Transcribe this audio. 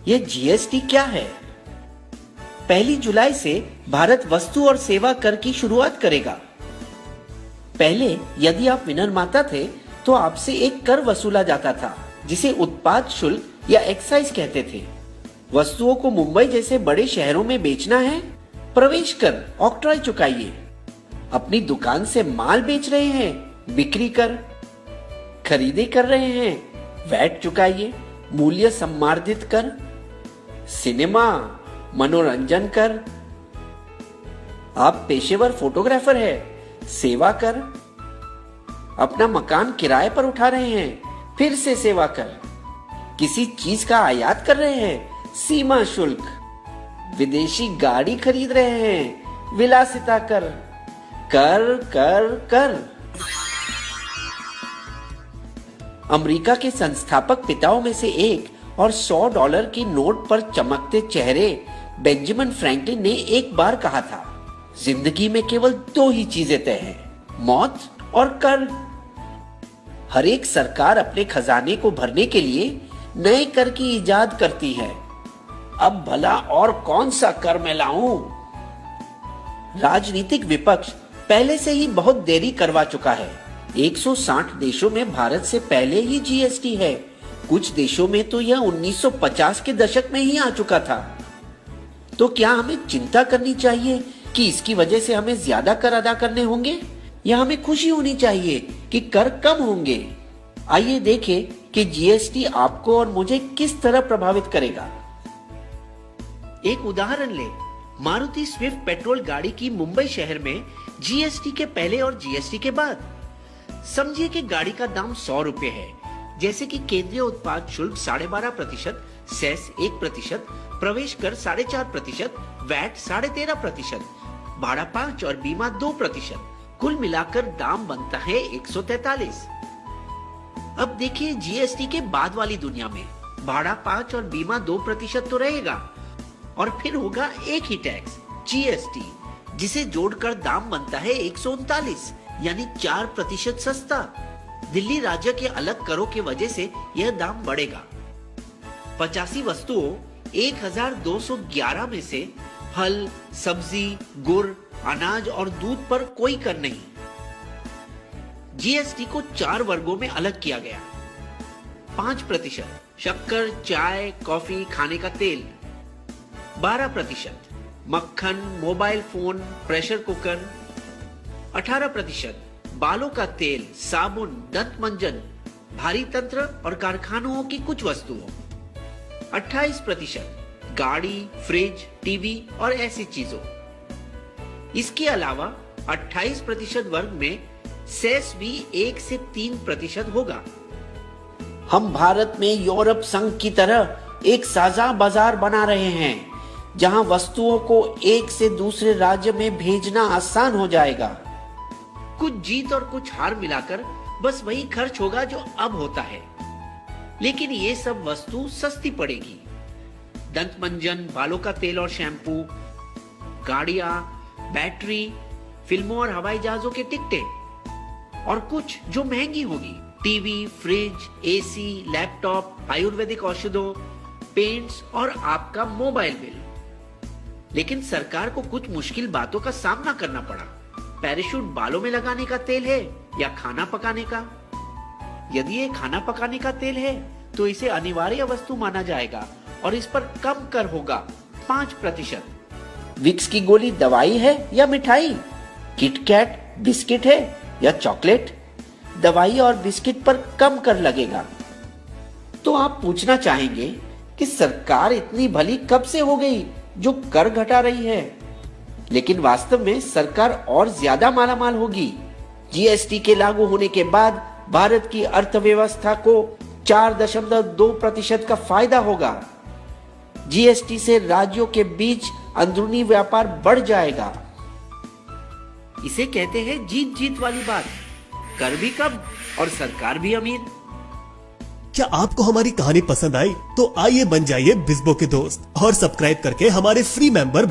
ये जीएसटी क्या है? 1 जुलाई से भारत वस्तु और सेवा कर की शुरुआत करेगा। पहले यदि आप विनिर्माता थे तो आपसे एक कर वसूला जाता था जिसे उत्पाद शुल्क या एक्साइज कहते थे। वस्तुओं को मुंबई जैसे बड़े शहरों में बेचना है, प्रवेश कर ऑक्ट्रॉय चुकाइए। अपनी दुकान से माल बेच रहे हैं, बिक्री कर। खरीदी कर रहे हैं, वैट चुकाइए। मूल्य सम्मार्जित कर, सिनेमा, मनोरंजन कर। आप पेशेवर फोटोग्राफर है, सेवा कर। अपना मकान किराए पर उठा रहे हैं, फिर से सेवा कर। किसी चीज का आयात कर रहे हैं, सीमा शुल्क। विदेशी गाड़ी खरीद रहे हैं, विलासिता कर। कर कर कर। अमेरिका के संस्थापक पिताओं में से एक और $100 की नोट पर चमकते चेहरे बेंजामिन फ्रैंकलिन ने एक बार कहा था, जिंदगी में केवल 2 ही चीजें तय हैं, मौत और कर। हर एक सरकार अपने खजाने को भरने के लिए नए कर की इजाद करती है। अब भला और कौन सा कर मैं लाऊं? राजनीतिक विपक्ष पहले से ही बहुत देरी करवा चुका है। 160 देशों में भारत से पहले ही जीएसटी है। कुछ देशों में तो यह 1950 के दशक में ही आ चुका था। तो क्या हमें चिंता करनी चाहिए कि इसकी वजह से हमें ज्यादा कर अदा करने होंगे, या हमें खुशी होनी चाहिए कि कर कम होंगे? आइए देखें कि जीएसटी आपको और मुझे किस तरह प्रभावित करेगा। एक उदाहरण ले, मारुति स्विफ्ट पेट्रोल गाड़ी की मुंबई शहर में जीएसटी के पहले और जीएसटी के बाद। समझिए कि गाड़ी का दाम 100 रुपए है, जैसे कि केंद्रीय उत्पाद शुल्क 12.5%, सेस 1%, प्रवेश कर 4.5%, वैट 13.5%, भाड़ा 5% और बीमा 2%। कुल मिलाकर दाम बनता है 143। अब देखिए जीएसटी के बाद वाली दुनिया में भाड़ा 5% और बीमा 2% तो रहेगा, और फिर होगा एक ही टैक्स जीएसटी, जिसे जोड़कर दाम बनता है 139, यानी 4% सस्ता। दिल्ली राज्य के अलग करों की वजह से यह दाम बढ़ेगा। 85 वस्तुओं 1211 में से फल, सब्जी, गुड़, अनाज और दूध पर कोई कर नहीं। जीएसटी को 4 वर्गों में अलग किया गया। 5% शक्कर, चाय, कॉफी, खाने का तेल। 12% मक्खन, मोबाइल फोन, प्रेशर कुकर। 18% बालों का तेल, साबुन, दंत मंजन, भारी तंत्र और कारखानों की कुछ वस्तुओं। 28% गाड़ी, फ्रिज, टीवी और ऐसी चीजों। इसके अलावा 28% वर्ग में सेस भी 1 से 3% होगा। हम भारत में यूरोप संघ की तरह एक साझा बाजार बना रहे हैं, जहां वस्तुओं को एक से दूसरे राज्य में भेजना आसान हो जाएगा। कुछ जीत और कुछ हार मिलाकर बस वही खर्च होगा जो अब होता है, लेकिन ये सब वस्तु सस्ती पड़ेगी। दंत मंजन, बालों का तेल और शैम्पू, गाड़ियां, बैटरी, फिल्मों और हवाई जहाजों के टिकटें, और कुछ जो महंगी होगी, टीवी, फ्रिज, एसी, लैपटॉप, आयुर्वेदिक औषधों, पेंट्स और आपका मोबाइल बिल। लेकिन सरकार को कुछ मुश्किल बातों का सामना करना पड़ा। पैराशूट बालों में लगाने का तेल है या खाना पकाने का? यदि ये खाना पकाने का तेल है तो इसे अनिवार्य वस्तु माना जाएगा और इस पर कम कर होगा 5%। विक्स की गोली दवाई है या मिठाई? किटकैट बिस्किट है या चॉकलेट? दवाई और बिस्किट पर कम कर लगेगा। तो आप पूछना चाहेंगे कि सरकार इतनी भली कब से हो गई जो कर घटा रही है? लेकिन वास्तव में सरकार और ज्यादा मालामाल होगी। जीएसटी के लागू होने के बाद भारत की अर्थव्यवस्था को 4.2% का फायदा होगा। जीएसटी से राज्यों के बीच अंदरूनी व्यापार बढ़ जाएगा। इसे कहते हैं जीत जीत वाली बात। कर भी कम और सरकार भी अमीर। क्या आपको हमारी कहानी पसंद आई? तो आइए बन जाइए बिस्बो के दोस्त और सब्सक्राइब करके हमारे फ्री मेंबर